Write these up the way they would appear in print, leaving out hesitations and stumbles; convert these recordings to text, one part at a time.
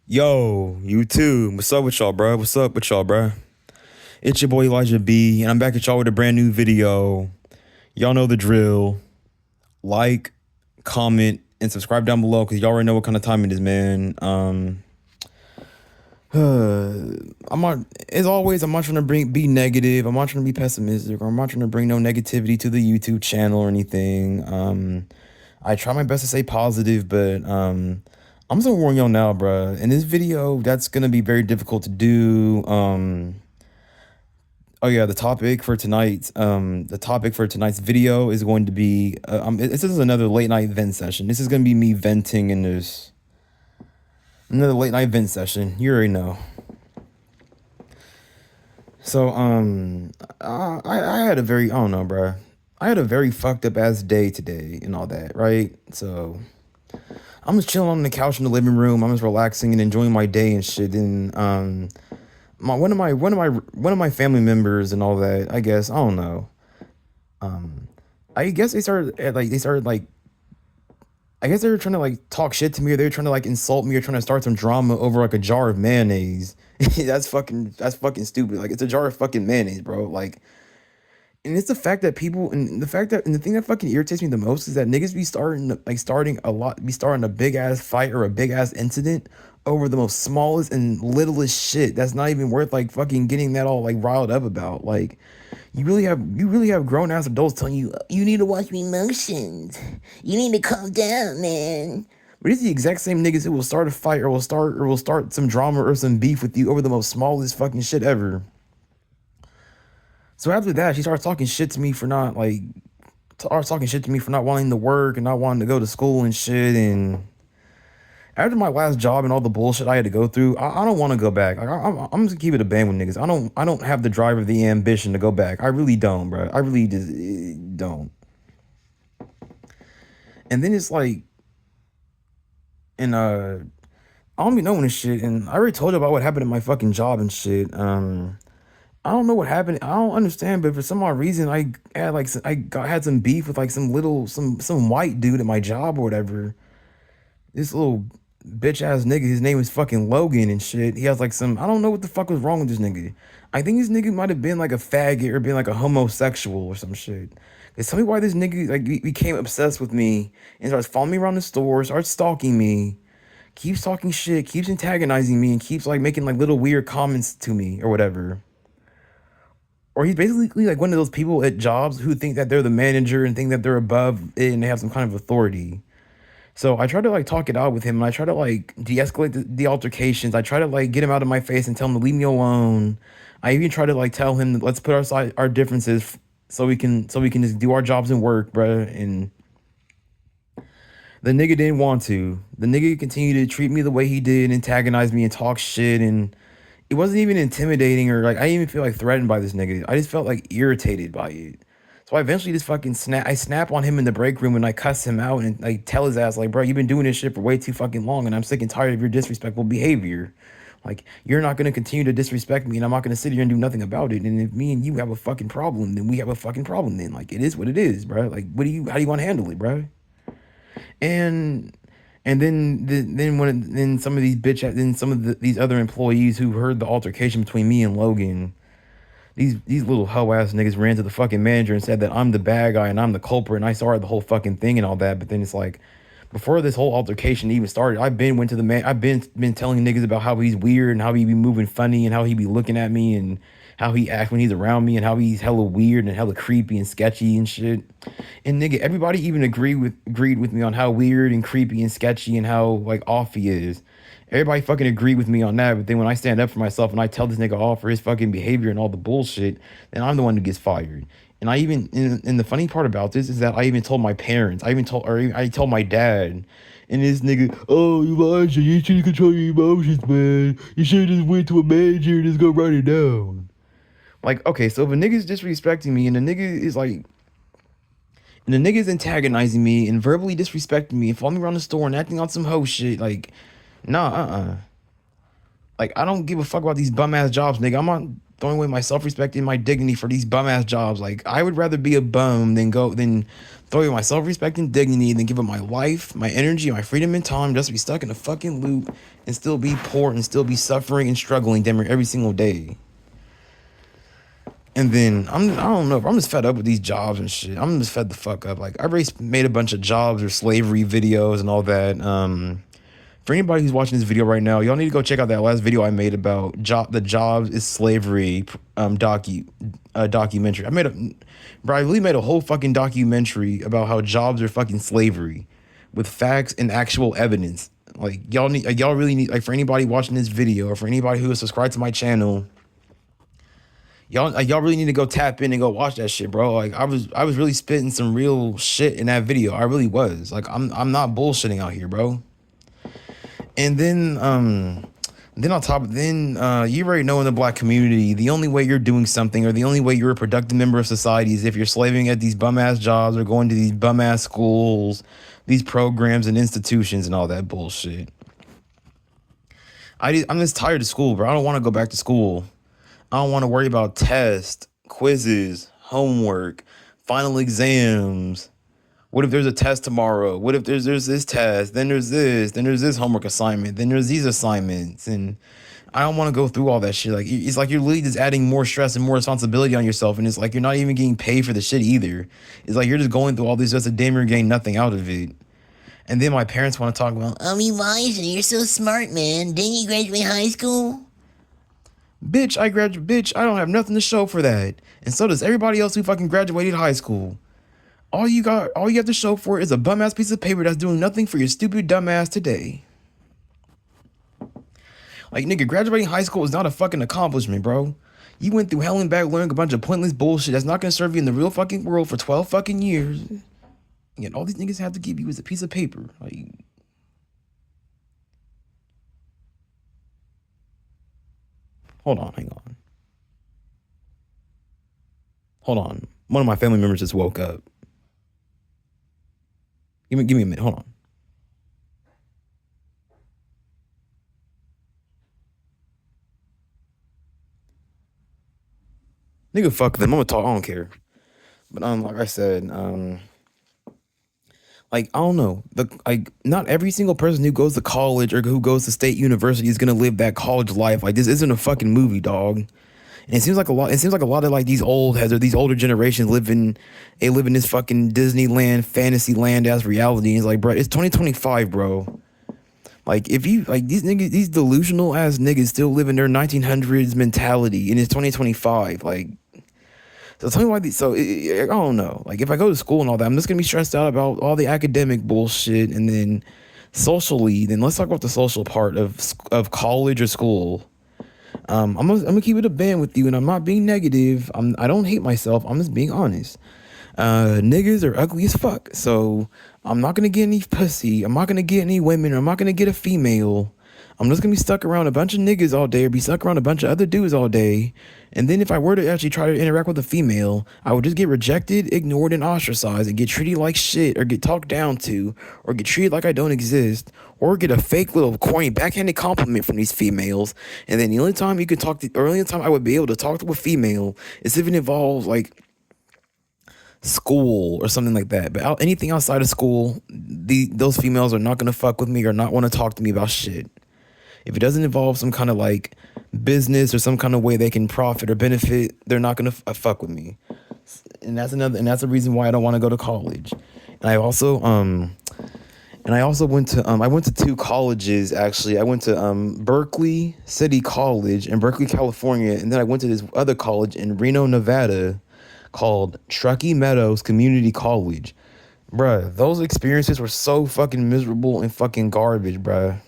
Yo, you too. What's up with y'all, bro? What's up with y'all, bro? It's your boy Elijah B, and I'm back at y'all with a brand new video. Y'all know the drill. Like, comment, and subscribe down below because y'all already know what kind of time it is, man. I'm not, as always, I'm not trying to be negative. I'm not trying to be pessimistic, or I'm not trying to bring no negativity to the YouTube channel or anything. I try my best to stay positive, but I'm just gonna warn y'all now, bruh. In this video, that's gonna be very difficult to do. Oh yeah, the topic for tonight's video is going to be this is another late night vent session. This is gonna be me venting in this another late night vent session. You already know. So I had a very I don't know, bruh. I had a very fucked up ass day today and all that, right? So I'm just chilling on the couch in the living room. I'm just relaxing and enjoying my day and shit. And one of my family members and all that. I guess I don't know. I guess they started like I guess they were trying to like talk shit to me, or they were trying to like insult me, or trying to start some drama over like a jar of mayonnaise. That's fucking stupid. Like, it's a jar of fucking mayonnaise, bro. Like, and it's the fact that people and the fact that and the thing that fucking irritates me the most is that niggas be starting a big ass fight or a big ass incident over the most smallest and littlest shit that's not even worth like fucking getting that all like riled up about. Like, you really have grown ass adults telling you you need to watch your emotions. You need to calm down, man. But it's the exact same niggas who will start a fight or will start some drama or some beef with you over the most smallest fucking shit ever. So after that, she starts talking shit to me for not like starts talking shit to me for not wanting to work and not wanting to go to school and shit. And after my last job and all the bullshit I had to go through, I don't want to go back. Like, I'm just keep it a band with niggas. I don't have the drive or the ambition to go back. I really don't, bro. I really just don't. And then it's like, and I don't be knowing this shit. And I already told you about what happened at my fucking job and shit. I don't know what happened. I don't understand, but for some odd reason, had some beef with like some white dude at my job or whatever. This little bitch ass nigga. His name is fucking Logan and shit. He has like some. I don't know what the fuck was wrong with this nigga. I think this nigga might have been like a faggot or been like a homosexual or some shit. Cause tell me why this nigga like became obsessed with me and starts following me around the store, starts stalking me, keeps talking shit, keeps antagonizing me, and keeps like making like little weird comments to me or whatever. Or he's basically like one of those people at jobs who think that they're the manager and think that they're above it and they have some kind of authority. So I try to like talk it out with him, and I try to like de-escalate the altercations. I try to like get him out of my face and tell him to leave me alone. I even try to like tell him that let's put our differences so we can just do our jobs and work, bruh. And the nigga didn't want to. The nigga continued to treat me the way he did, antagonize me and talk shit, and it wasn't even intimidating or like I didn't even feel like threatened by this nigga. I just felt like irritated by it. So I eventually just fucking snap on him in the break room and I cuss him out and like tell his ass like, bro, you've been doing this shit for way too fucking long and I'm sick and tired of your disrespectful behavior. Like, you're not gonna continue to disrespect me and I'm not gonna sit here and do nothing about it. And if me and you have a fucking problem, then we have a fucking problem then. Like, it is what it is, bro. Like, how do you want to handle it, bro? And then some of these other employees who heard the altercation between me and Logan, these little hoe ass niggas ran to the fucking manager and said that I'm the bad guy and I'm the culprit and I started the whole fucking thing and all that. But then it's like, before this whole altercation even started, I've been telling niggas about how he's weird and how he be moving funny and how he be looking at me and how he acts when he's around me and how he's hella weird and hella creepy and sketchy and shit. And nigga, everybody even agreed with me on how weird and creepy and sketchy and how like off he is. Everybody fucking agreed with me on that, but then when I stand up for myself and I tell this nigga off for his fucking behavior and all the bullshit, then I'm the one who gets fired. And and the funny part about this is that I even told my parents. I told my dad. And this nigga, oh, Elijah, you should control your emotions, man. You should just went to a manager and just go write it down. Like, okay, so if a nigga's disrespecting me and the nigga's antagonizing me and verbally disrespecting me and following me around the store and acting on some hoe shit, like, nah, Like, I don't give a fuck about these bum ass jobs, nigga. I'm not throwing away my self-respect and my dignity for these bum ass jobs. Like I would rather be a bum than throw away my self-respect and dignity than give up my life, my energy, my freedom and time just to be stuck in a fucking loop and still be poor and still be suffering and struggling damn near every single day. And then I don't know, I'm just fed up with these jobs and shit. I'm just fed the fuck up. Like I already made a bunch of jobs or slavery videos and all that. For anybody who's watching this video right now, y'all need to go check out that last video I made about the jobs is slavery documentary. I really made a whole fucking documentary about how jobs are fucking slavery, with facts and actual evidence. Like y'all really need, like, for anybody watching this video or for anybody who is subscribed to my channel, y'all really need to go tap in and go watch that shit, bro. Like I was really spitting some real shit in that video. I really was. Like I'm not bullshitting out here, bro. And then on top of you already know, in the black community, the only way you're doing something or the only way you're a productive member of society is if you're slaving at these bum ass jobs or going to these bum ass schools, these programs and institutions and all that bullshit. I'm just tired of school, bro. I don't want to go back to school. I don't want to worry about tests, quizzes, homework, final exams. What if there's a test tomorrow? What if there's this test? Then there's this homework assignment. Then there's these assignments. And I don't want to go through all that shit. Like, it's like you're literally just adding more stress and more responsibility on yourself. And it's like you're not even getting paid for the shit either. It's like you're just going through all this just to damn near gain nothing out of it. And then my parents want to talk about, Elijah, you're so smart, man. Didn't you graduate high school? Bitch, I don't have nothing to show for that. And so does everybody else who fucking graduated high school. All you have to show for it is a bum ass piece of paper that's doing nothing for your stupid dumb ass today. Like, nigga, graduating high school is not a fucking accomplishment, bro. You went through hell and back learning a bunch of pointless bullshit that's not gonna serve you in the real fucking world for 12 fucking years. And all these niggas have to give you is a piece of paper. Like, hold on, hang on. Hold on. One of my family members just woke up. Give me a minute. Hold on. Nigga, fuck them. I'm gonna talk. I don't care. But like I said, like, I don't know. Not every single person who goes to college or who goes to state university is gonna live that college life. Like, this isn't a fucking movie, dog. And it seems like a lot of like these old heads or these older generations live in this fucking Disneyland, fantasy land as reality. And it's like, bro, it's 2025, bro. Like, if you, like, these niggas, these delusional ass niggas still live in their 1900s mentality and it's 2025. Like, so tell me why I don't know. Like, if I go to school and all that, I'm just gonna be stressed out about all the academic bullshit. And then socially, then let's talk about the social part of college or school. I'm gonna keep it a band with you, and I'm not being negative. I don't hate myself. I'm just being honest. Niggas are ugly as fuck, so I'm not gonna get any pussy. I'm not gonna get any women. Or I'm not gonna get a female. I'm just gonna be stuck around a bunch of niggas all day, or be stuck around a bunch of other dudes all day. And then if I were to actually try to interact with a female, I would just get rejected, ignored, and ostracized, and get treated like shit, or get talked down to, or get treated like I don't exist, or get a fake little corny backhanded compliment from these females. And then the only time I would be able to talk to a female is if it involves like school or something like that. But anything outside of school, those females are not gonna fuck with me or not want to talk to me about shit. If it doesn't involve some kind of like business or some kind of way they can profit or benefit, they're not gonna fuck with me. And that's a reason why I don't want to go to college. And I also went to two colleges actually. I went to Berkeley City College in Berkeley, California, and then I went to this other college in Reno, Nevada, called Truckee Meadows Community College. Bruh, those experiences were so fucking miserable and fucking garbage, bruh.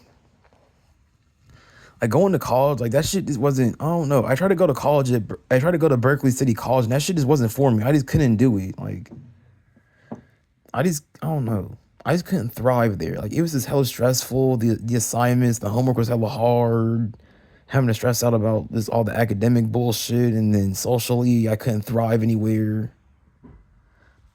Like, going to college, like, that shit just wasn't, I don't know. I tried to go to Berkeley City College, and that shit just wasn't for me. I just couldn't do it. Like, I don't know. I just couldn't thrive there. Like, it was just hella stressful. The assignments, the homework was hella hard. Having to stress out about this, all the academic bullshit, and then socially, I couldn't thrive anywhere.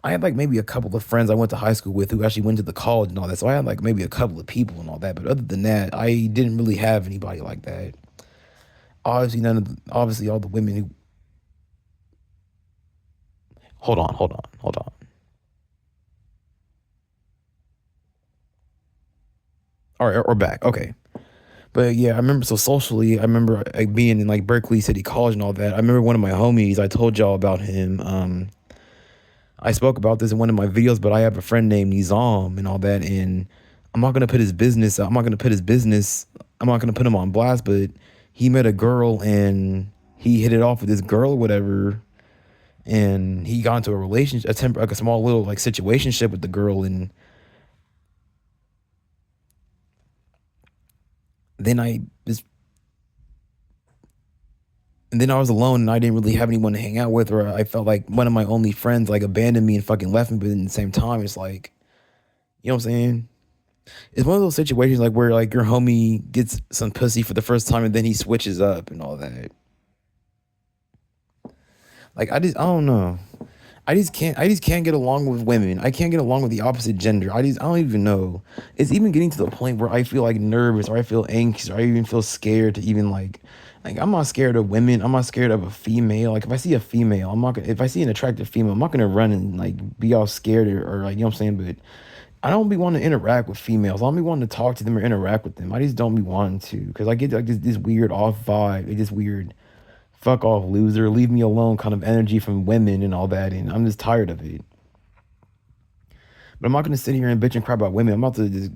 I had like maybe a couple of friends I went to high school with who actually went to the college and all that. So I had like maybe a couple of people and all that. But other than that, I didn't really have anybody like that. Obviously, obviously all the women who. Hold on, hold on, hold on. All right, or back. Okay. But yeah, I remember. So socially, I remember like being in like Berkeley City College and all that. I remember one of my homies. I told y'all about him. I spoke about this in one of my videos, but I have a friend named Nizam and all that. And I'm not gonna put his business. I'm not gonna put his business. I'm not gonna put him on blast. But he met a girl and he hit it off with this girl or whatever. And he got into a relationship, like a small little like situationship with the girl. And then I just and then I was alone and I didn't really have anyone to hang out with, or I felt like one of my only friends like abandoned me and fucking left me. But at the same time, it's like, you know what I'm saying? It's one of those situations like where like your homie gets some pussy for the first time and then he switches up and all that. Like I don't know. I just can't get along with women. I can't get along with the opposite gender. I don't even know. It's even getting to the point where I feel like nervous or I feel anxious or I even feel scared to even like I'm not scared of women. I'm not scared of a female. Like if I see a female, I'm not gonna if I see an attractive female, I'm not gonna run and like be all scared or like you know what I'm saying, but I don't be wanting to interact with females. I don't be wanting to talk to them or interact with them. I just don't be wanting to because I get like this weird off vibe, like this weird fuck off loser, leave me alone kind of energy from women and all that, and I'm just tired of it. But I'm not gonna sit here and bitch and cry about women. I'm about to just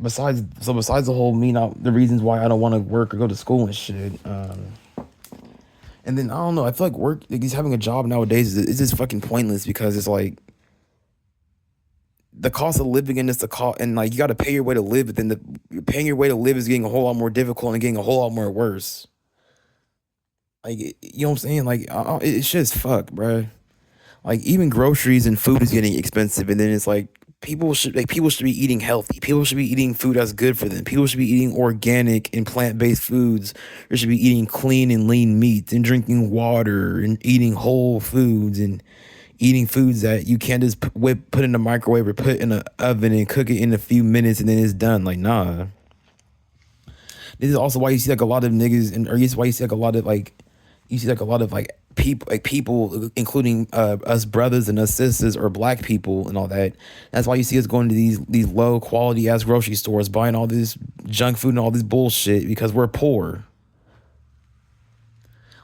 besides the whole me not the reasons why I don't want to work or go to school and shit. And then I don't know. I feel like work, like he's having a job nowadays is just fucking pointless because it's like the cost of living in this the cost and like you got to pay your way to live, but then paying your way to live is getting a whole lot more difficult and getting a whole lot more worse. Like you know what I'm saying? Like it's just fuck, bro. Like even groceries and food is getting expensive, and then it's like people should be eating healthy. People should be eating food that's good for them. People should be eating organic and plant based foods. They should be eating clean and lean meats and drinking water and eating whole foods and eating foods that you can't just put in the microwave or put in an oven and cook it in a few minutes and then it's done. Like nah. This is also why you see like a lot of niggas, and or this is why you see like a lot of like, you see like a lot of like people, including us brothers and us sisters or black people and all that. That's why you see us going to these low quality ass grocery stores, buying all this junk food and all this bullshit because we're poor.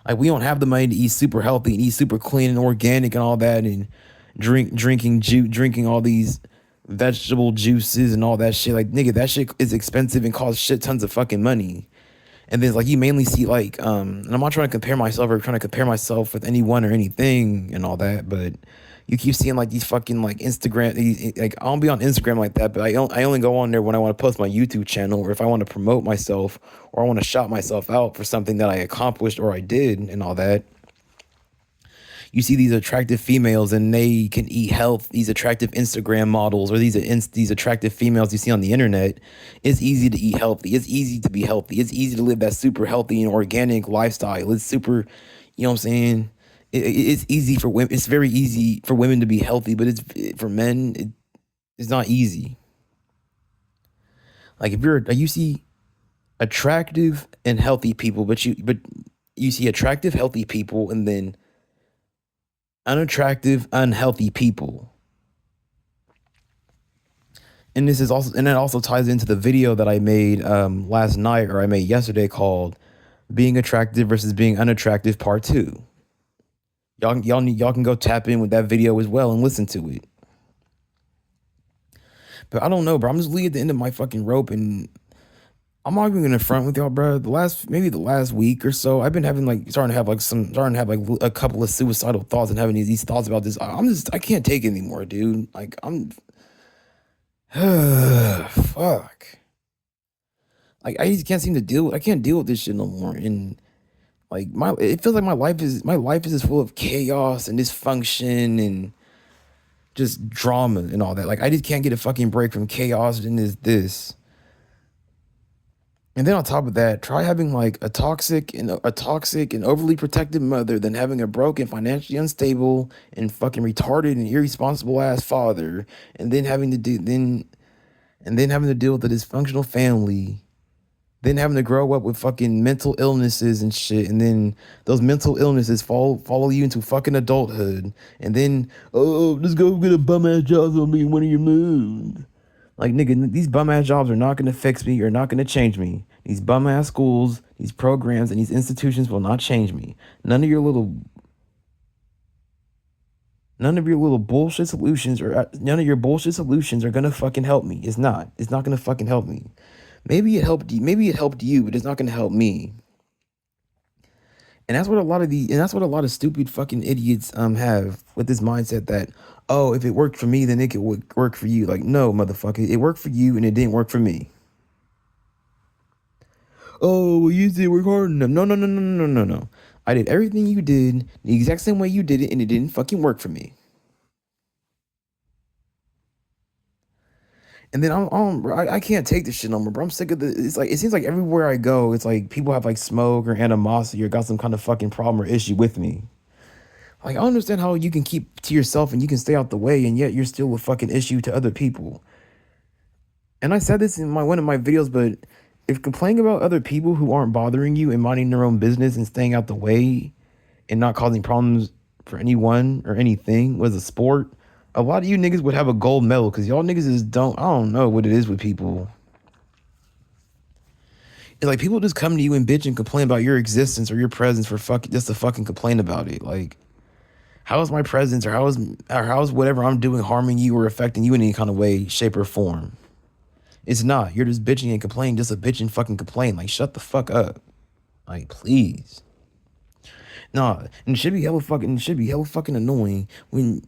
Like we don't have the money to eat super healthy and eat super clean and organic and all that, and drinking all these vegetable juices and all that shit. Like nigga, that shit is expensive and costs shit tons of fucking money. And then like you mainly see like and I'm not trying to compare myself or trying to compare myself with anyone or anything and all that, but you keep seeing like these fucking like Instagram like I don't be on Instagram like that, but I only go on there when I want to post my YouTube channel or if I want to promote myself or I want to shout myself out for something that I accomplished or I did and all that. You see these attractive females and they can eat health, these attractive Instagram models or these attractive females you see on the internet. It's easy to eat healthy. It's easy to be healthy. It's easy to live that super healthy and organic lifestyle. It's super, you know what I'm saying? It's easy for women. It's very easy for women to be healthy, but it's for men. It's not easy. Like if you see attractive and healthy people, but you see attractive, healthy people, and then unattractive, unhealthy people. And this is also, and it also ties into the video that I made last night or I made yesterday called "Being Attractive versus Being Unattractive" Part Two. Y'all can go tap in with that video as well and listen to it. But I don't know, bro. I'm just really at the end of my fucking rope, and I'm not even gonna front with y'all, bro. The last week or so, I've been having like starting to have like a couple of suicidal thoughts and having these thoughts about this. I can't take it anymore, dude. Like I'm fuck. Like I just can't seem to I can't deal with this shit no more. And like it feels like my life is just full of chaos and dysfunction and just drama and all that. Like I just can't get a fucking break from chaos and this. And then on top of that, try having like a toxic and overly protective mother than having a broken, financially unstable and fucking retarded and irresponsible ass father, and then having to deal with a dysfunctional family then having to grow up with fucking mental illnesses and shit, and then those mental illnesses follow you into fucking adulthood, and then let's go get a bum ass job on me one of your moves. Like nigga, these bum ass jobs are not gonna fix me or not gonna change me. These bum ass schools, these programs, and these institutions will not change me. None of your little None of your little bullshit solutions or none of your bullshit solutions are gonna fucking help me. It's not. It's not gonna fucking help me. Maybe it helped you. Maybe it helped you, but it's not gonna help me. And that's what a lot of stupid fucking idiots have with this mindset that, oh, if it worked for me, then it could work for you. Like, no, motherfucker, it worked for you and it didn't work for me. Oh, well, you didn't work hard enough. No, no, no, no, no, no, no. I did everything you did the exact same way you did it, and it didn't fucking work for me. And then I can't take this shit no more, bro. I'm sick of the. It's like it seems like everywhere I go, it's like people have like smoke or animosity or got some kind of fucking problem or issue with me. Like I don't understand how you can keep to yourself and you can stay out the way, and yet you're still a fucking issue to other people. And I said this in my one of my videos, but if complaining about other people who aren't bothering you and minding their own business and staying out the way and not causing problems for anyone or anything was a sport, a lot of you niggas would have a gold medal because y'all niggas just don't. I don't know what it is with people. It's like people just come to you and bitch and complain about your existence or your presence for fucking just to fucking complain about it. Like, how is my presence or how is whatever I'm doing harming you or affecting you in any kind of way, shape, or form? It's not. You're just bitching and complaining, just a bitch and fucking complain. Like, shut the fuck up. Like, please. Nah, and it should be hella fucking annoying when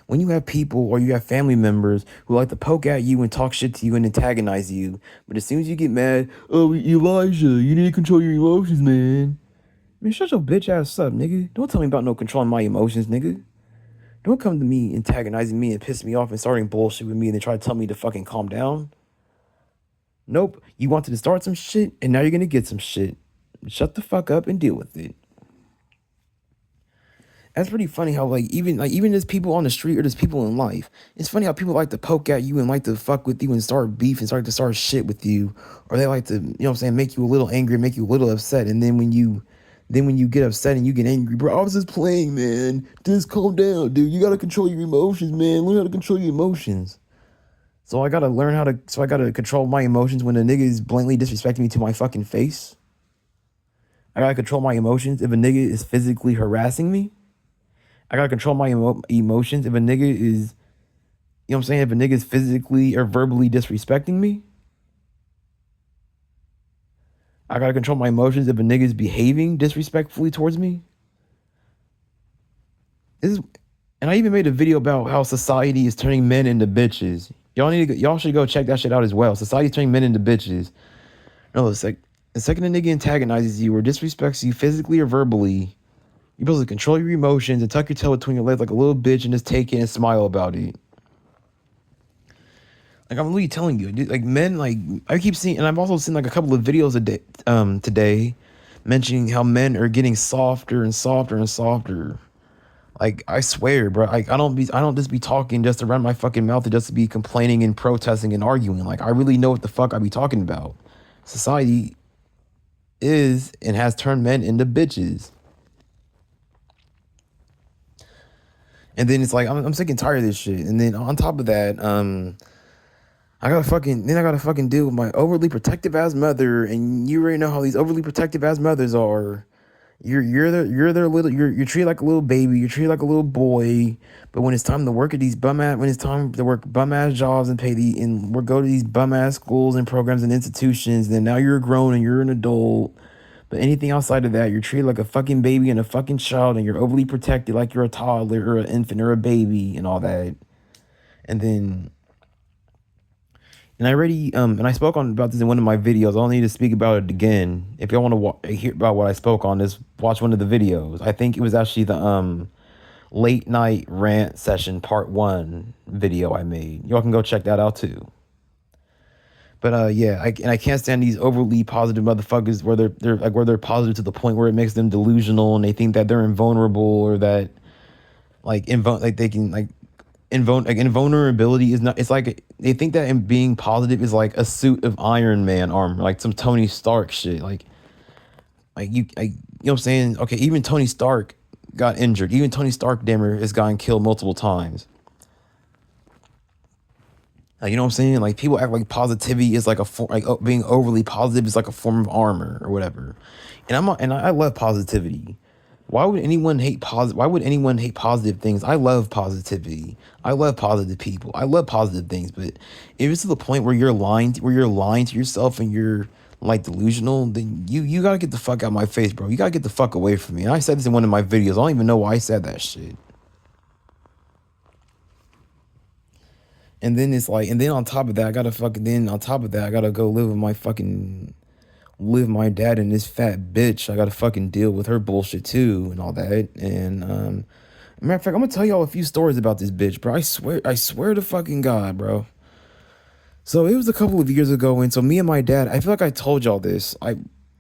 you have people or you have family members who like to poke at you and talk shit to you and antagonize you, but as soon as you get mad, oh Elijah, you need to control your emotions, man. Man, shut your bitch ass up, nigga. Don't tell me about no controlling my emotions, nigga. Don't come to me antagonizing me and piss me off and starting bullshit with me and then try to tell me to fucking calm down. Nope, you wanted to start some shit and now you're gonna get some shit. Shut the fuck up and deal with it. That's pretty funny how even there's people on the street or there's people in life. It's funny how people like to poke at you and like to fuck with you and start beef and start shit with you, or they like to what I'm saying, make you a little angry, make you a little upset, and then when you get upset and you get angry, bro, I was just playing, man. Just calm down, dude. You gotta control your emotions, man. Learn how to control your emotions. So I gotta control my emotions when a nigga is blatantly disrespecting me to my fucking face. I gotta control my emotions if a nigga is physically harassing me. I gotta control my emotions if a nigga is, what I'm saying, if a nigga is physically or verbally disrespecting me. I gotta control my emotions if a nigga is behaving disrespectfully towards me. This is, and I even made a video about how society is turning men into bitches. Y'all should go check that shit out as well. Society's turning men into bitches. No, the second a nigga antagonizes you or disrespects you physically or verbally, you're supposed to control your emotions and tuck your tail between your legs like a little bitch and just take it and smile about it. Like I'm really telling you, dude, like men, like I keep seeing, and I've also seen like a couple of videos a day, today, mentioning how men are getting softer and softer and softer. Like I swear, bro, like I don't just be talking just to run my fucking mouth and just to be complaining and protesting and arguing. Like I really know what the fuck I be talking about. Society is and has turned men into bitches. And then it's like I'm sick and tired of this shit. And then on top of that, I gotta fucking deal with my overly protective ass mother, and you already know how these overly protective ass mothers are. You're treated like a little baby, you're treated like a little boy, but when it's time to work at these when it's time to work bum ass jobs and go to these bum ass schools and programs and institutions, then now you're grown and you're an adult. But anything outside of that, you're treated like a fucking baby and a fucking child, and you're overly protected like you're a toddler or an infant or a baby and all that. And then, and I already, and I spoke on about this in one of my videos. I don't need to speak about it again. If y'all want to hear about what I spoke on, just watch one of the videos. I think it was actually the late night rant session part 1 video I made. Y'all can go check that out too. But yeah, I can't stand these overly positive motherfuckers where they're positive to the point where it makes them delusional and they think that they're invulnerable or that like they can like invulnerability is not. It's like they think that in being positive is like a suit of Iron Man armor, like some Tony Stark shit. You know what I'm saying? Okay, even Tony Stark got injured. Even Tony Stark, damn has gotten killed multiple times. You know what I'm saying? Like people act like positivity is like being overly positive is like a form of armor or whatever. And I love positivity. Why would anyone hate positive? Why would anyone hate positive things? I love positivity. I love positive people. I love positive things. But if it's to the point where you're lying to yourself and you're like delusional, then you gotta get the fuck out of my face, bro. You gotta get the fuck away from me. And I said this in one of my videos. I don't even know why I said that shit. And then it's like, and then on top of that, I gotta go live with my dad and this fat bitch. I gotta fucking deal with her bullshit too and all that. And matter of fact, I'm gonna tell y'all a few stories about this bitch, bro. I swear to fucking God, bro. So it was a couple of years ago, and so me and my dad, I feel like I told y'all this. I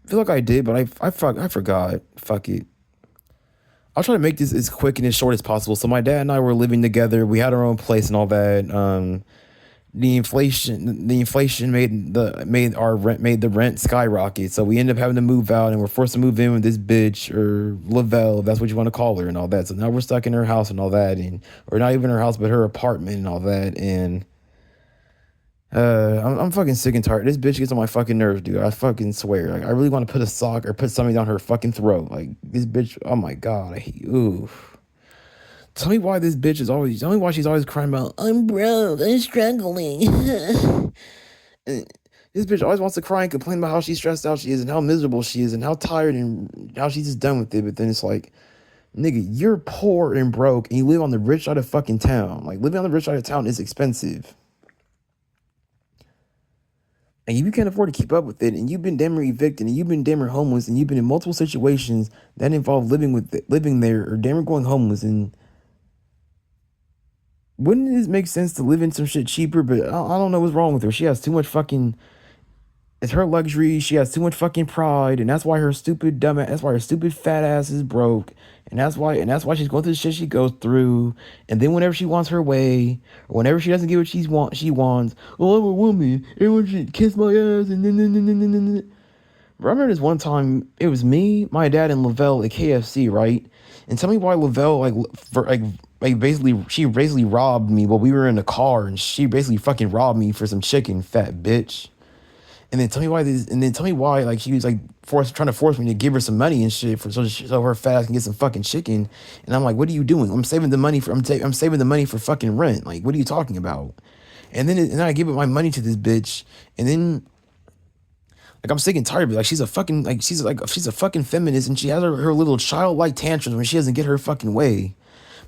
feel like I did, but I forgot. Fuck it. I'll try to make this as quick and as short as possible. So my dad and I were living together. We had our own place and all that. The inflation made the rent skyrocket. So we ended up having to move out, and we're forced to move in with this bitch or Lavelle, if that's what you want to call her, and all that. So now we're stuck in her house and all that, and or not even her house, but her apartment and all that. And I'm fucking sick and tired. This bitch gets on my fucking nerves, dude. I fucking swear. Like I really want to put a sock or put something down her fucking throat. Like this bitch. Oh my God. I hate. Ooh. Tell me why this bitch is always. Tell me why she's always crying about. I'm broke. I'm struggling. And this bitch always wants to cry and complain about how she's stressed out she is and how miserable she is and how tired and how she's just done with it. But then it's like, nigga, you're poor and broke and you live on the rich side of fucking town. Like living on the rich side of town is expensive. And you can't afford to keep up with it, and you've been damn near evicted, and you've been damn near homeless, and you've been in multiple situations that involve living there, or damn near going homeless. And wouldn't it make sense to live in some shit cheaper? But I don't know what's wrong with her. She has too much fucking. It's her luxury. She has too much fucking pride, and that's why her stupid dumb. That's why her stupid fat ass is broke, and that's why she's going through the shit she goes through. And then whenever she wants her way, or whenever she doesn't get what she wants. Well, I'm a woman. Everyone should kiss my ass, and then. Bro, I remember this one time. It was me, my dad, and Lavelle at KFC, right? And tell me why Lavelle she basically robbed me while we were in the car, and she basically fucking robbed me for some chicken, fat bitch. And then tell me why like she was like trying to force me to give her some money and shit so her fat ass can get some fucking chicken. And I'm like, what are you doing? I'm saving the money I'm saving the money for fucking rent. Like, what are you talking about? And then I give it my money to this bitch, and then like I'm sick and tired of it. Like she's a fucking feminist, and she has her little childlike tantrums when she doesn't get her fucking way.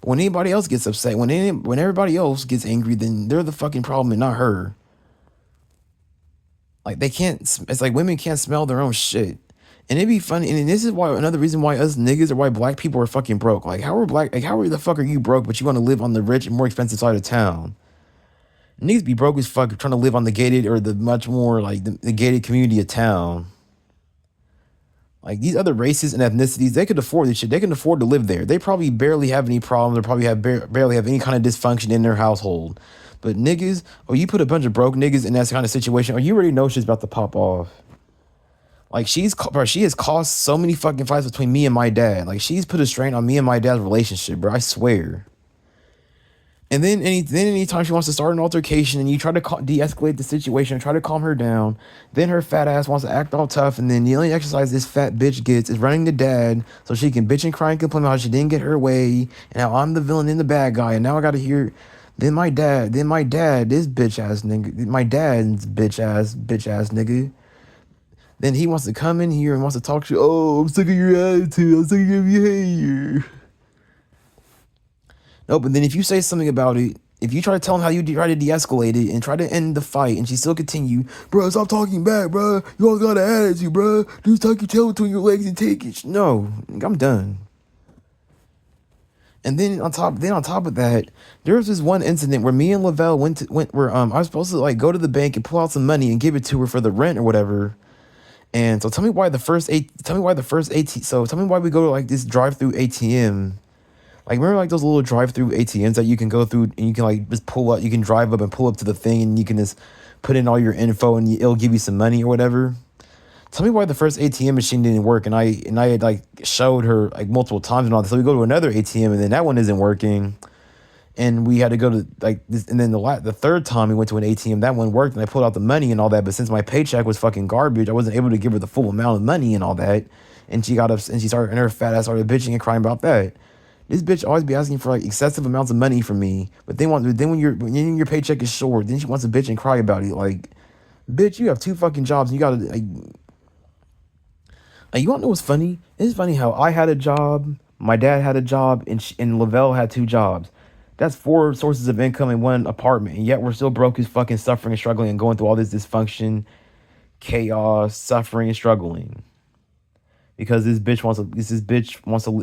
But when anybody else gets upset, when everybody else gets angry, then they're the fucking problem and not her. Like they can't. It's like women can't smell their own shit, and it'd be funny. And this is why another reason why us niggas or why black people are fucking broke. Like how are the fuck are you broke, but you want to live on the rich and more expensive side of town? Niggas be broke as fuck trying to live on the gated or the much more like the gated community of town. Like these other races and ethnicities, they could afford this shit. They can afford to live there. They probably barely have any problems. Or probably barely have any kind of dysfunction in their household. But niggas, or you put a bunch of broke niggas in that kind of situation, or you already know shit's about to pop off. Like she has caused so many fucking fights between me and my dad. Like she's put a strain on me and my dad's relationship, bro. I swear. And then anytime she wants to start an altercation and you try to de-escalate the situation, try to calm her down, then her fat ass wants to act all tough, and then the only exercise this fat bitch gets is running to dad so she can bitch and cry and complain about how she didn't get her way and how I'm the villain and the bad guy, and now I gotta hear then my dad, this bitch ass nigga, my dad's bitch ass nigga. Then he wants to come in here and wants to talk to you. Oh, I'm sick of your attitude. I'm sick of your behavior. No, but then if you say something about it, if you try to tell him how you try to de-escalate it and try to end the fight, and she still continue, bro, stop talking back, bro. You always got an attitude, bro. Just tuck your tail between your legs and take it. No, I'm done. And then on top of that, there was this one incident where me and Lavelle I was supposed to like go to the bank and pull out some money and give it to her for the rent or whatever. And so tell me why we go to like this drive-through ATM Like remember like those little drive-through ATMs that you can go through and you can like just pull up, you can drive up and pull up to the thing and you can just put in all your info and it'll give you some money or whatever. Tell me why the first ATM machine didn't work and I had like showed her like multiple times and all that. So we go to another ATM and then that one isn't working. And we had to go to like this, and then the third time we went to an ATM, that one worked, and I pulled out the money and all that. But since my paycheck was fucking garbage, I wasn't able to give her the full amount of money and all that. And she got up and she started, and her fat ass started bitching and crying about that. This bitch always be asking for like excessive amounts of money from me, but then when your paycheck is short, then she wants to bitch and cry about it. Like, bitch, you have two fucking jobs, and you gotta like you want to know what's funny? It's funny how I had a job, my dad had a job, and Lavelle had two jobs. That's four sources of income in one apartment, and yet we're still broke as fucking suffering and struggling and going through all this dysfunction, chaos, suffering and struggling. Because this bitch wants to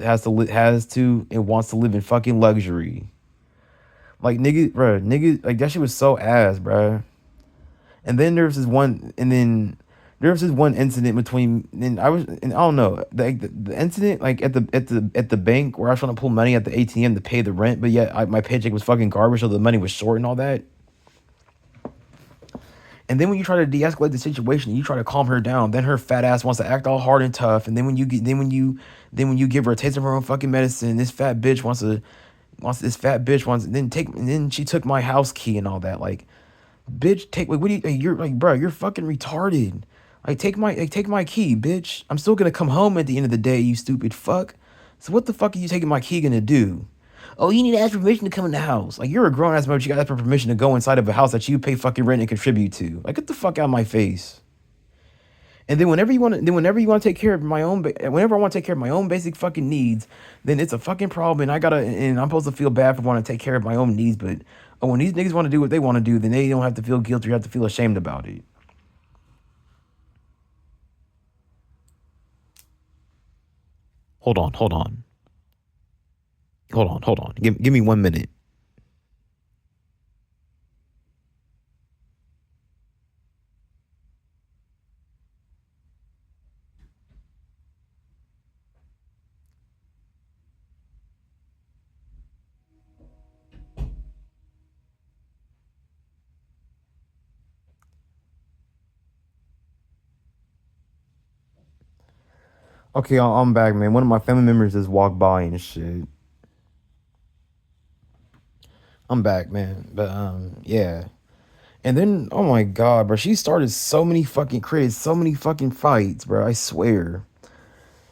has to and wants to live in fucking luxury. Like nigga, like that shit was so ass, bruh. And then there was this one incident between and I don't know the incident like at the bank where I was trying to pull money at the ATM to pay the rent, but yet my paycheck was fucking garbage, so the money was short and all that. And then when you try to de-escalate the situation, you try to calm her down, then her fat ass wants to act all hard and tough. And then when you give her a taste of her own fucking medicine, this fat bitch wants and then she took my house key and all that. Like, bitch, take like what do you like, you're like, bro, you're fucking retarded. Take my key, bitch. I'm still gonna come home at the end of the day, you stupid fuck. So what the fuck are you taking my key gonna do? Oh, you need to ask permission to come in the house. Like you're a grown ass man, but you gotta ask for permission to go inside of a house that you pay fucking rent and contribute to. Like get the fuck out of my face. And then whenever you want to take care of whenever I want to take care of my own basic fucking needs, then it's a fucking problem. And I'm supposed to feel bad for wanting to take care of my own needs, but when these niggas want to do what they want to do, then they don't have to feel guilty or have to feel ashamed about it. Hold on, hold on, hold on. Give me 1 minute. Okay, I'm back, man. One of my family members just walked by and shit. I'm back, man. But yeah. And then, oh my god, bro, she started created so many fucking fights, bro. I swear.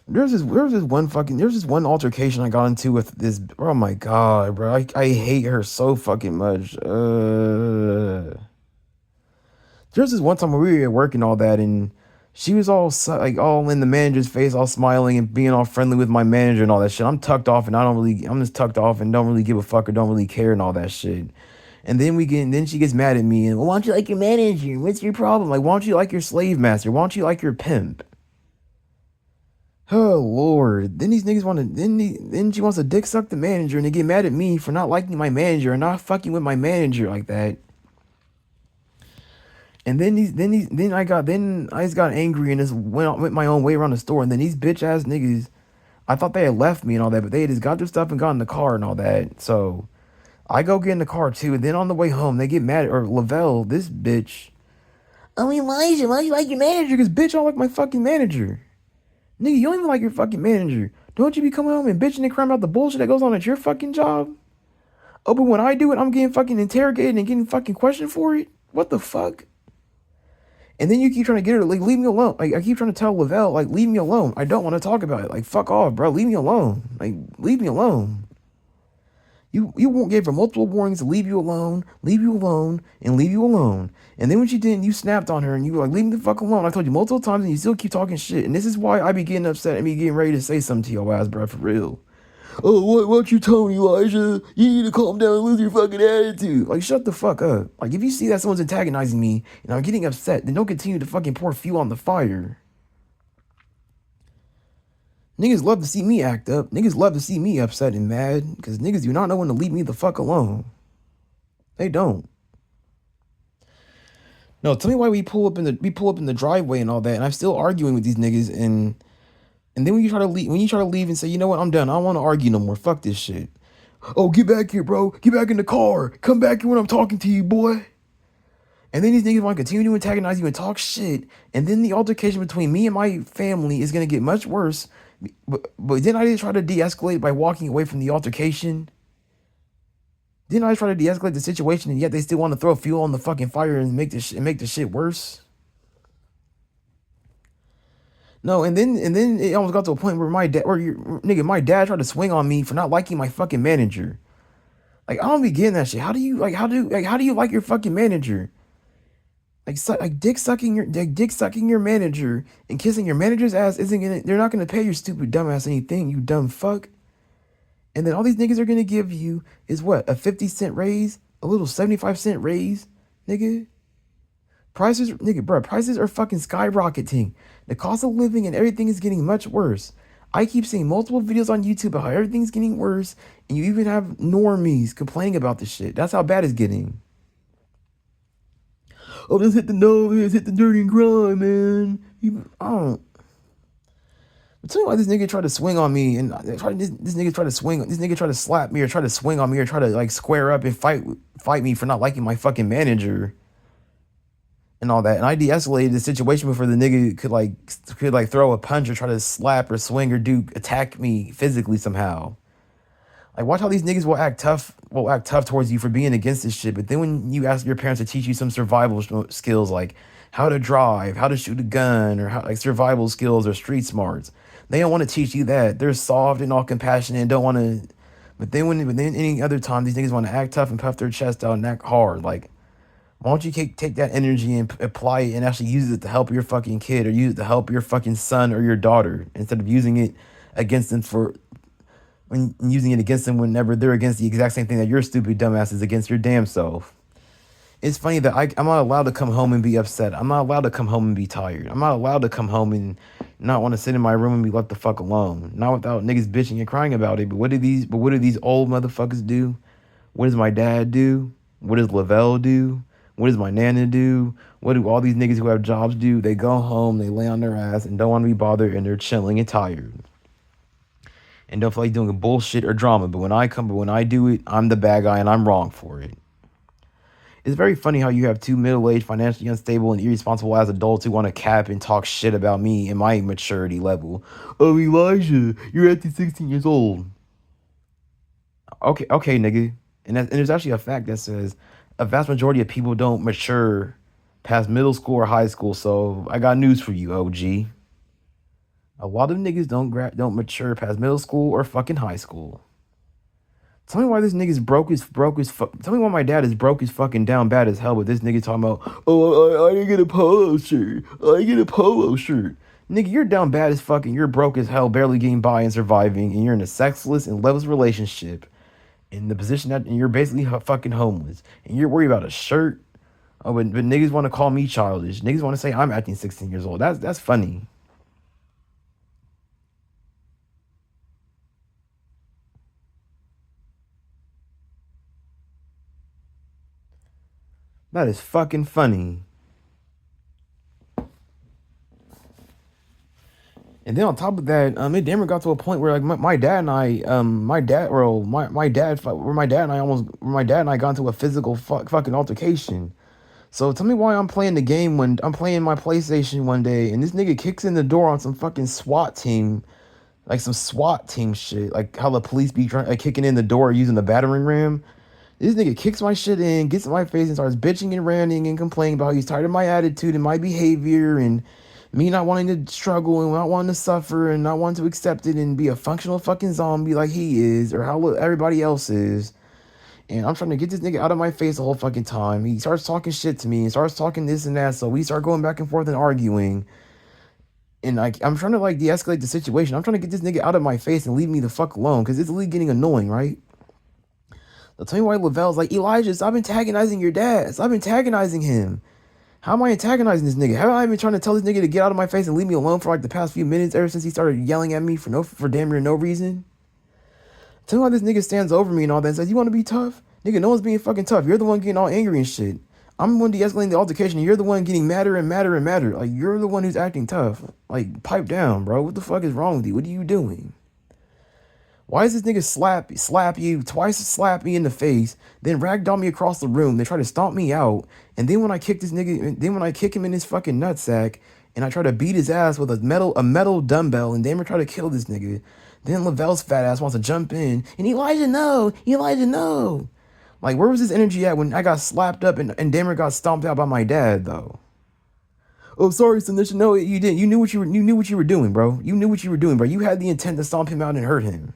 There's this one altercation I got into with this. Oh my god, bro, I hate her so fucking much. There's this one time where we were at work and all that, and she was like all in the manager's face, all smiling and being all friendly with my manager and all that shit. I'm just tucked off and don't really give a fuck or don't really care and all that shit. And then she gets mad at me and, well, why don't you like your manager? What's your problem? Like, why don't you like your slave master? Why don't you like your pimp? Oh Lord. Then these niggas then she wants to dick suck the manager and they get mad at me for not liking my manager and not fucking with my manager like that. And then I just got angry and just went my own way around the store. And then these bitch ass niggas, I thought they had left me and all that, but they just got their stuff and got in the car and all that. So I go get in the car too, and then on the way home, they get mad or Lavelle, this bitch. Oh, Elijah, why do you like your manager? Because bitch, I don't like my fucking manager. Nigga, you don't even like your fucking manager. Don't you be coming home and bitching and crying about the bullshit that goes on at your fucking job? Oh, but when I do it, I'm getting fucking interrogated and getting fucking questioned for it? What the fuck? And then you keep trying to get her to like leave me alone. Like I keep trying to tell Lavelle, like, leave me alone. I don't want to talk about it. Like, fuck off, bro. Leave me alone. Like, leave me alone. You won't give her multiple warnings to leave you alone, and leave you alone. And then when she didn't, you snapped on her and you were like, leave me the fuck alone. I told you multiple times and you still keep talking shit. And this is why I be getting upset and be getting ready to say something to your ass, bro, for real. Oh, what you telling me, Elijah? You need to calm down and lose your fucking attitude. Like, shut the fuck up. Like, if you see that someone's antagonizing me and I'm getting upset, then don't continue to fucking pour fuel on the fire. Niggas love to see me act up. Niggas love to see me upset and mad because niggas do not know when to leave me the fuck alone. They don't. No, tell me why we pull up in the driveway and all that, and I'm still arguing with these niggas and then when you try to leave and say, you know what, I'm done. I don't want to argue no more. Fuck this shit. Oh, get back here, bro. Get back in the car. Come back here when I'm talking to you, boy. And then these niggas want to continue to antagonize you and talk shit. And then the altercation between me and my family is going to get much worse. But then I just try to de-escalate by walking away from the altercation. Didn't I try to de-escalate the situation, and yet they still want to throw fuel on the fucking fire and make the shit worse? No, and then it almost got to a point where my dad tried to swing on me for not liking my fucking manager. Like I don't be getting that shit. How do you like your fucking manager? Like dick sucking your manager and kissing your manager's ass isn't gonna. They're not gonna pay your stupid dumbass anything. You dumb fuck. And then all these niggas are gonna give you is what, a 50-cent raise, a little 75-cent raise, nigga. Prices are fucking skyrocketing. The cost of living and everything is getting much worse. I keep seeing multiple videos on YouTube about how everything's getting worse, and you even have normies complaining about this shit. That's how bad it's getting. Oh, let's hit the nose, hit the dirty and grind, man. I don't. I'm telling you why this nigga tried to swing on me, and this nigga tried to swing. This nigga tried to slap me or try to swing on me or try to like square up and fight me for not liking my fucking manager and all that. And I de-escalated the situation before the nigga could throw a punch or try to slap or swing or attack me physically somehow. Like watch how these niggas will act tough towards you for being against this shit. But then when you ask your parents to teach you some survival skills like how to drive, how to shoot a gun, or how like survival skills or street smarts, they don't want to teach you that. They're soft and all compassionate and don't want to. But then any other time these niggas want to act tough and puff their chest out and act hard. Like why don't you take that energy and apply it and actually use it to help your fucking kid or use it to help your fucking son or your daughter instead of using it against them whenever they're against the exact same thing that your stupid dumbass is against your damn self. It's funny that I'm not allowed to come home and be upset. I'm not allowed to come home and be tired. I'm not allowed to come home and not want to sit in my room and be left the fuck alone. Not without niggas bitching and crying about it. But what do these old motherfuckers do? What does my dad do? What does Lavelle do? What does my nana do? What do all these niggas who have jobs do? They go home, they lay on their ass and don't want to be bothered, and they're chilling and tired. And don't feel like doing bullshit or drama. But when I do it, I'm the bad guy and I'm wrong for it. It's very funny how you have two middle-aged, financially unstable, and irresponsible as adults who want to cap and talk shit about me and my maturity level. Oh, Elijah, you're actually 16 years old. Okay, nigga. And there's actually a fact that says a vast majority of people don't mature past middle school or high school. So I got news for you, OG. A lot of niggas don't mature past middle school or fucking high school. Tell me why this nigga's Tell me why my dad is broke as fucking down bad as hell, but this nigga talking about, oh, I didn't get a polo shirt. I get a polo shirt. Nigga, you're down bad as fucking. You're broke as hell, barely getting by and surviving, and you're in a sexless and loveless relationship. In the position that and you're basically fucking homeless, and you're worried about a shirt. Oh, but niggas want to call me childish. Niggas want to say I'm acting 16 years old. That's funny. That is fucking funny. And then on top of that, it damn got to a point where like my dad and I, my dad and I got into a physical fucking altercation. So tell me why I'm playing the game when I'm playing my PlayStation one day and this nigga kicks in the door on some fucking SWAT team, like some SWAT team shit, like how the police be kicking in the door using the battering ram. This nigga kicks my shit in, gets in my face, and starts bitching and ranting and complaining about how he's tired of my attitude and my behavior and me not wanting to struggle and not wanting to suffer and not wanting to accept it and be a functional fucking zombie like he is or how everybody else is. And I'm trying to get this nigga out of my face the whole fucking time. He starts talking shit to me and starts talking this and that. So we start going back and forth and arguing. And I'm trying to like de-escalate the situation. I'm trying to get this nigga out of my face and leave me the fuck alone because it's really getting annoying, right? They'll tell me why Lavelle's like, Elijah, stop antagonizing your dad. Stop antagonizing him. How am I antagonizing this nigga? Haven't I been trying to tell this nigga to get out of my face and leave me alone for like the past few minutes ever since he started yelling at me for damn near no reason? Tell me why this nigga stands over me and all that and says, you want to be tough? Nigga, no one's being fucking tough. You're the one getting all angry and shit. I'm the one de-escalating the altercation and you're the one getting madder and madder and madder. Like, you're the one who's acting tough. Like, pipe down, bro. What the fuck is wrong with you? What are you doing? Why does this nigga slap you twice, slap me in the face, then ragdoll me across the room? They try to stomp me out, and then when I kick this nigga, then when I kick him in his fucking nutsack, and I try to beat his ass with a metal dumbbell, and then we try to kill this nigga, then Lavelle's fat ass wants to jump in, and Elijah, no. Like, where was his energy at when I got slapped up and Damer got stomped out by my dad though? Oh, sorry, Sinisha. No, you didn't. You knew what you were doing, bro. You knew what you were doing, bro. You had the intent to stomp him out and hurt him.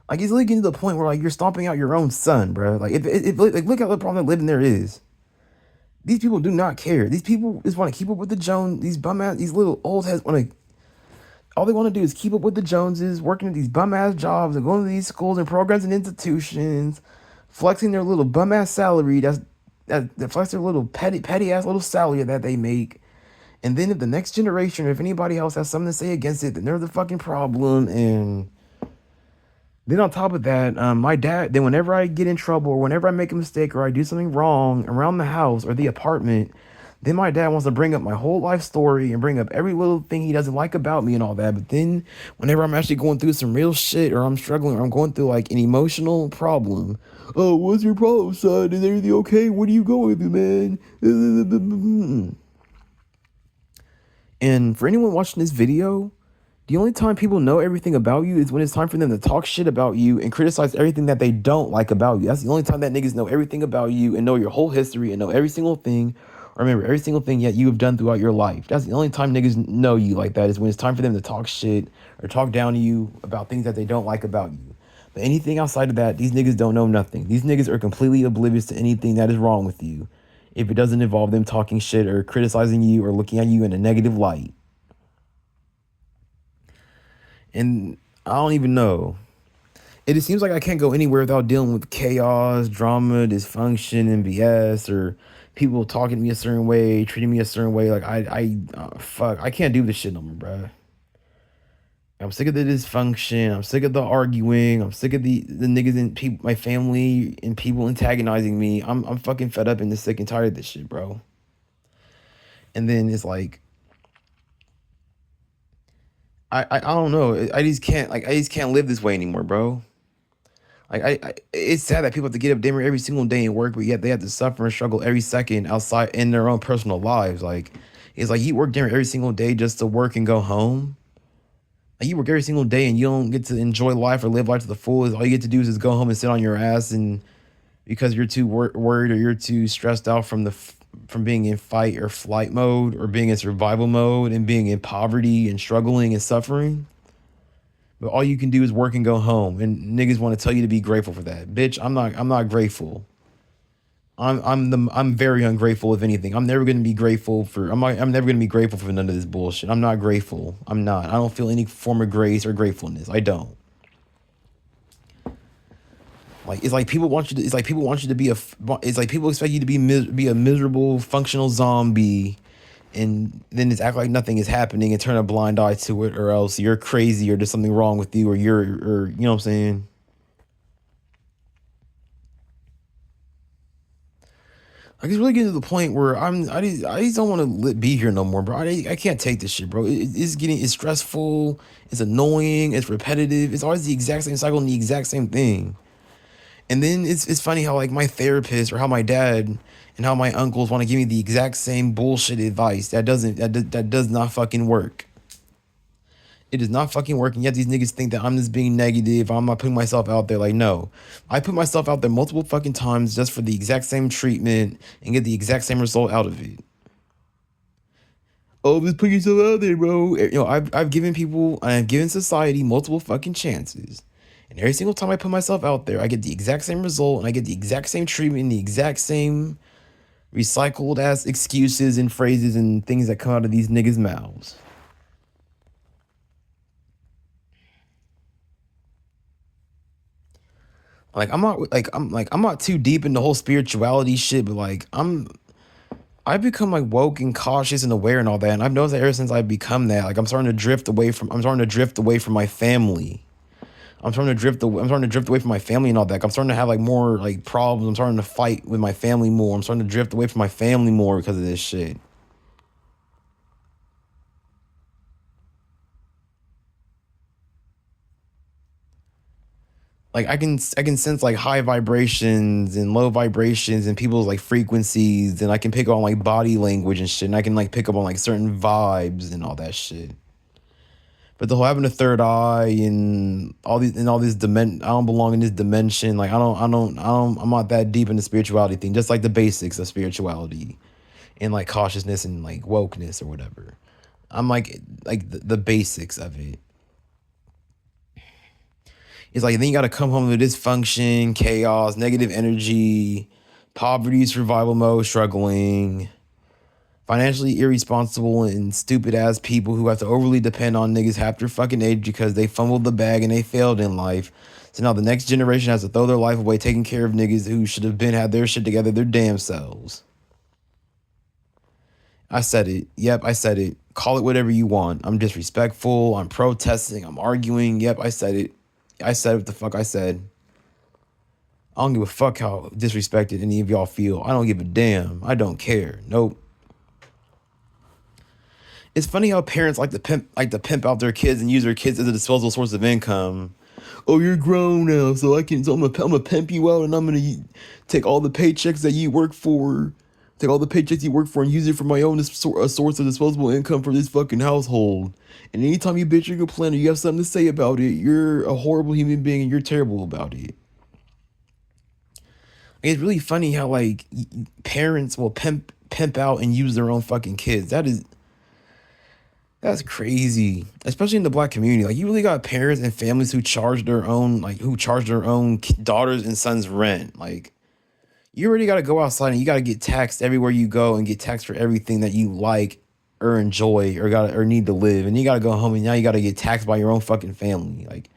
Like, it's really getting to the point where like you're stomping out your own son, bro. Like, if like look at the problem that living there is. These people do not care. These people just want to keep up with the Jones. These bum ass, these little old heads want to. All they want to do is keep up with the Joneses, working at these bum ass jobs, and going to these schools and programs and institutions, flexing their little bum ass salary. That flex their little petty ass little salary that they make. And then if the next generation or if anybody else has something to say against it, then they're the fucking problem. And then on top of that, my dad, then whenever I get in trouble or whenever I make a mistake or I do something wrong around the house or the apartment, then my dad wants to bring up my whole life story and bring up every little thing he doesn't like about me and all that. But then whenever I'm actually going through some real shit or I'm struggling or I'm going through like an emotional problem, oh, what's your problem, son? Is everything okay? What are you going through, man? And for anyone watching this video, the only time people know everything about you is when it's time for them to talk shit about you and criticize everything that they don't like about you. That's the only time that niggas know everything about you and know your whole history and know every single thing or remember every single thing that you have done throughout your life. That's the only time niggas know you like that is when it's time for them to talk shit or talk down to you about things that they don't like about you. But anything outside of that, these niggas don't know nothing. These niggas are completely oblivious to anything that is wrong with you if it doesn't involve them talking shit or criticizing you or looking at you in a negative light. And I don't even know. It just seems like I can't go anywhere without dealing with chaos, drama, dysfunction, and BS, or people talking to me a certain way, treating me a certain way. Like fuck, I can't do this shit no more, bro. I'm sick of the dysfunction. I'm sick of the arguing. I'm sick of the niggas and people, my family and people antagonizing me. I'm fucking fed up and just sick and tired of this shit, bro. And then it's like I don't know. I just can't live this way anymore, bro. Like it's sad that people have to get up dinner every single day and work, but yet they have to suffer and struggle every second outside in their own personal lives. Like it's like you work dinner every single day just to work and go home. Like you work every single day and you don't get to enjoy life or live life to the fullest. All you get to do is just go home and sit on your ass, and because you're too worried or you're too stressed out from being in fight or flight mode or being in survival mode and being in poverty and struggling and suffering. But all you can do is work and go home, and niggas want to tell you to be grateful for that. Bitch, I'm not grateful. I'm very ungrateful, if anything. I'm never gonna be grateful for none of this bullshit. I'm not grateful. I'm not. I don't feel any form of grace or gratefulness. I don't. Like it's like people want you to. It's like people want you to be a. It's like people expect you to be a miserable, functional zombie, and then just act like nothing is happening and turn a blind eye to it, or else you're crazy or there's something wrong with you, or you know what I'm saying. Like it's really getting to the point where I just don't want to be here no more, bro. I can't take this shit, bro. It's stressful, it's annoying, it's repetitive. It's always the exact same cycle and the exact same thing. And then it's funny how like my therapist or how my dad and how my uncles want to give me the exact same bullshit advice that does not fucking work. It is not fucking working. Yet these niggas think that I'm just being negative. I'm not putting myself out there. Like, no. I put myself out there multiple fucking times just for the exact same treatment and get the exact same result out of it. Oh, just put yourself out there, bro. I've given people and I've given society multiple fucking chances. And every single time I put myself out there, I get the exact same result and I get the exact same treatment, the exact same recycled ass excuses and phrases and things that come out of these niggas' mouths. Like I'm not too deep in the whole spirituality shit, but like I've become like woke and cautious and aware and all that. And I've noticed that ever since I've become that, like I'm starting to drift away from my family. I'm starting to drift away from my family and all that. Like, I'm starting to have like more like problems. I'm starting to fight with my family more. I'm starting to drift away from my family more because of this shit. like I can sense like high vibrations and low vibrations and people's like frequencies, and I can pick up on like body language and shit, and I can like pick up on like certain vibes and all that shit. But the whole having a third eye and all these I don't belong in this dimension. Like I'm not that deep in the spirituality thing. Just like the basics of spirituality and like cautiousness and like wokeness or whatever. I'm like the basics of it. It's like then you got to come home to dysfunction, chaos, negative energy, poverty, survival mode, struggling, financially irresponsible and stupid ass people who have to overly depend on niggas half their fucking age because they fumbled the bag and they failed in life. So now the next generation has to throw their life away taking care of niggas who should have been had their shit together their damn selves. I said it. Yep, I said it. Call it whatever you want. I'm disrespectful. I'm protesting. I'm arguing. Yep, I said it. I said what the fuck I said. I don't give a fuck how disrespected any of y'all feel. I don't give a damn. I don't care. Nope. It's funny how parents like to pimp out their kids and use their kids as a disposable source of income. Oh, you're grown now, so I'm gonna pimp you out, and I'm gonna take all the paychecks that you work for, take all the paychecks you work for, and use it for my own a source of disposable income for this fucking household. And anytime you bitch or complain or you have something to say about it, you're a horrible human being and you're terrible about it. It's really funny how like parents will pimp out and use their own fucking kids. That's crazy, especially in the black community. Like, you really got parents and families who charge their own daughters and sons rent. Like, you already got to go outside and you got to get taxed everywhere you go and get taxed for everything that you like or enjoy or need to live. And you got to go home and now you got to get taxed by your own fucking family. Like,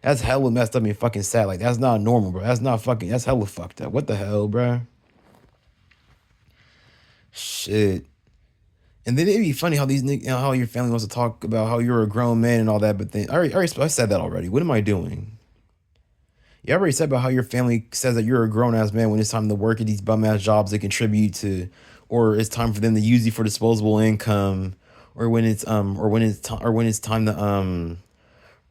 that's hella messed up and fucking sad. Like, that's not normal, bro. That's hella fucked up. What the hell, bro? Shit. And then it'd be funny how how your family wants to talk about how you're a grown man and all that, but then I said that already. What am I doing? You already said about how your family says that you're a grown ass man when it's time to work at these bum ass jobs that contribute to, or it's time for them to use you for disposable income, or when it's time to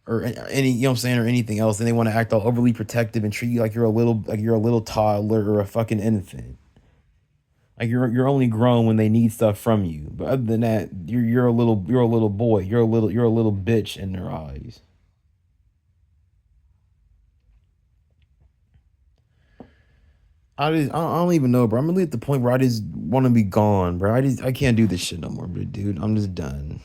or any you know what I'm saying or anything else, and they want to act all overly protective and treat you like you're a little toddler or a fucking infant. Like you're only grown when they need stuff from you. But other than that, you're a little boy. You're a little bitch in their eyes. I don't even know, bro. I'm really at the point where I just want to be gone, bro. I can't do this shit no more, bro, dude. I'm just done.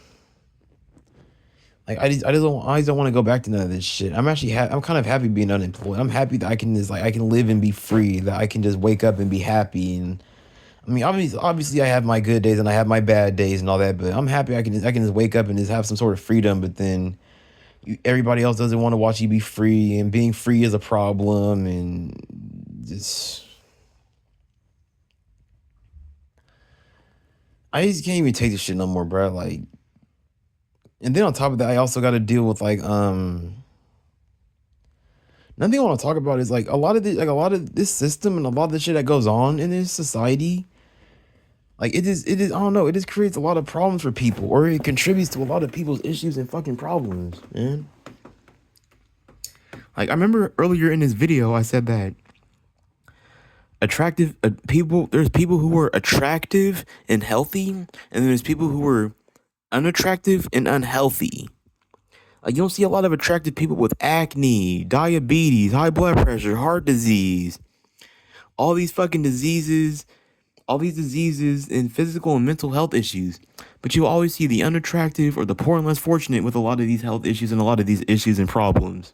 Like I just don't want to go back to none of this shit. I'm kind of happy being unemployed. I'm happy that I can live and be free. That I can just wake up and be happy. And I mean, obviously, I have my good days and I have my bad days and all that. But I'm happy I can just wake up and just have some sort of freedom. But then everybody else doesn't want to watch you be free, and being free is a problem. And just I just can't even take this shit no more, bro. Like, and then on top of that, I also got to deal with another thing I want to talk about is like a lot of this system and a lot of the shit that goes on in this society. Like it is I don't know, it just creates a lot of problems for people, or it contributes to a lot of people's issues and fucking problems, man. Like I remember earlier in this video I said that attractive people there's people who are attractive and healthy, and then there's people who are unattractive and unhealthy. Like you don't see a lot of attractive people with acne, diabetes, high blood pressure, heart disease, all these fucking diseases, all these diseases and physical and mental health issues. But you always see the unattractive or the poor and less fortunate with a lot of these health issues and a lot of these issues and problems.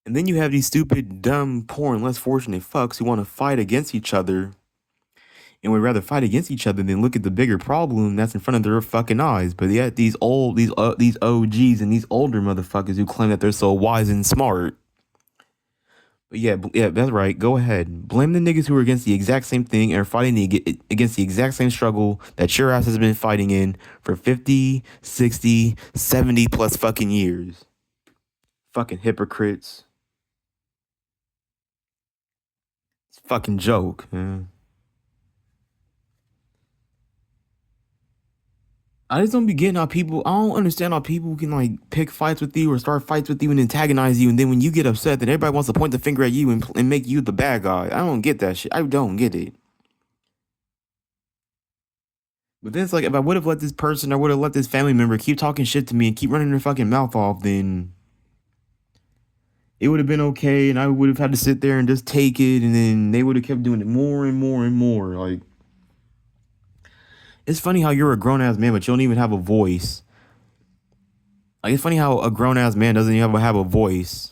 And then you have these stupid, dumb, poor and less fortunate fucks who want to fight against each other and would rather fight against each other than look at the bigger problem that's in front of their fucking eyes. But yet these OGs and these older motherfuckers who claim that they're so wise and smart. But yeah, that's right. Go ahead. Blame the niggas who are against the exact same thing and are fighting against the exact same struggle that your ass has been fighting in for 50, 60, 70 plus fucking years. Fucking hypocrites. It's a fucking joke, man. I just don't be getting how people. I don't understand how people can like pick fights with you or start fights with you and antagonize you, and then when you get upset, then everybody wants to point the finger at you and make you the bad guy. I don't get that shit. I don't get it. But then it's like if I would have let this person or would have let this family member keep talking shit to me and keep running their fucking mouth off, then it would have been okay, and I would have had to sit there and just take it, and then they would have kept doing it more and more and more. Like it's funny how you're a grown ass man, but you don't even have a voice. Like it's funny how a grown ass man doesn't even have a voice,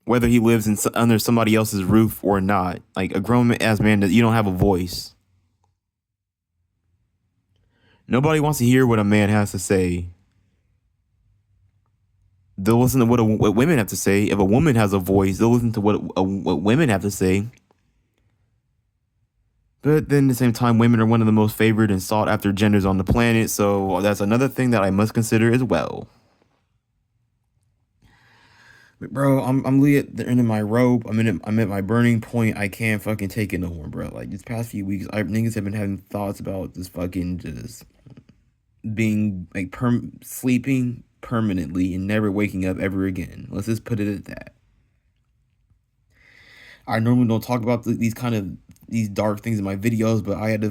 whether he lives under somebody else's roof or not. Like a grown ass man, you don't have a voice. Nobody wants to hear what a man has to say. They'll listen to what women have to say. If a woman has a voice, they'll listen to what women have to say. But then at the same time, women are one of the most favored and sought after genders on the planet, so that's another thing that I must consider as well. But bro, I'm literally at the end of my rope. I'm at my burning point. I can't fucking take it no more, bro. Like these past few weeks, niggas have been having thoughts about this fucking just being like sleeping permanently and never waking up ever again. Let's just put it at that. I normally don't talk about these dark things in my videos, but I had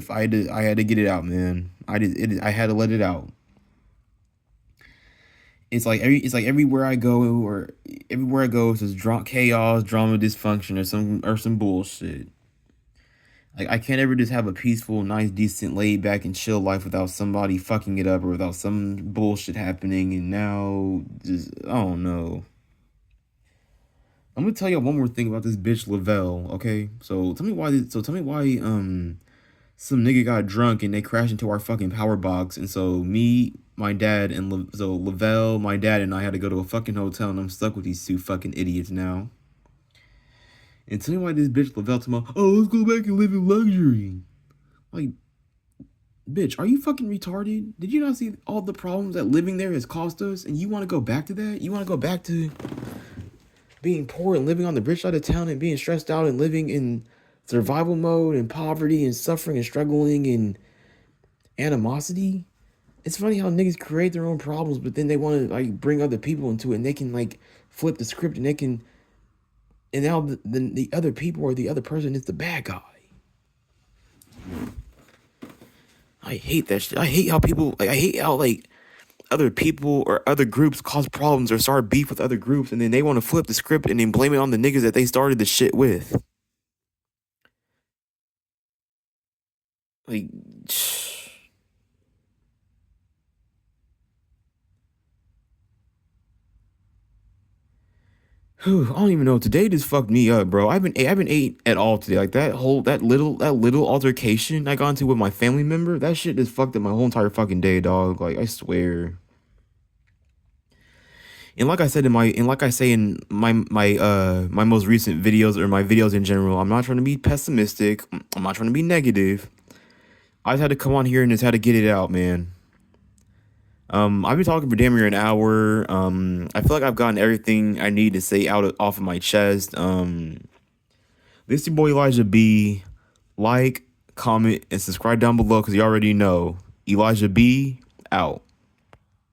to get it out, man. I had to let it out. It's like everywhere I go it's just chaos, drama, dysfunction, or some bullshit. Like I can't ever just have a peaceful, nice, decent, laid back and chill life without somebody fucking it up or without some bullshit happening. And now, just I don't know. I'm gonna tell you one more thing about this bitch Lavelle. Okay, so tell me why. Tell me why. Some nigga got drunk and they crashed into our fucking power box, and so me, my dad, and Lavelle, my dad, and I had to go to a fucking hotel, and I'm stuck with these two fucking idiots now. And tell me why this bitch Lavelle told me, oh, let's go back and live in luxury. Like, bitch, are you fucking retarded? Did you not see all the problems that living there has cost us? And you want to go back to that? You want to go back to being poor and living on the rich side of town and being stressed out and living in survival mode and poverty and suffering and struggling and animosity? It's funny how niggas create their own problems, but then they want to like bring other people into it and they can like flip the script and they can, and now the other people or the other person is the bad guy. I hate that shit. I hate how people like. I hate how like other people or other groups cause problems or start beef with other groups, and then they want to flip the script and then blame it on the niggas that they started the shit with. Like, whew, I don't even know. Today just fucked me up, bro. I haven't ate at all today. Like that little altercation I got into with my family member. That shit just fucked up my whole entire fucking day, dog. Like I swear. And like I said like I say in my most recent videos or my videos in general, I'm not trying to be pessimistic. I'm not trying to be negative. I just had to come on here and just had to get it out, man. I've been talking for damn near an hour. I feel like I've gotten everything I need to say off of my chest. This is your boy Elijah B. Like, comment, and subscribe down below because you already know. Elijah B. out.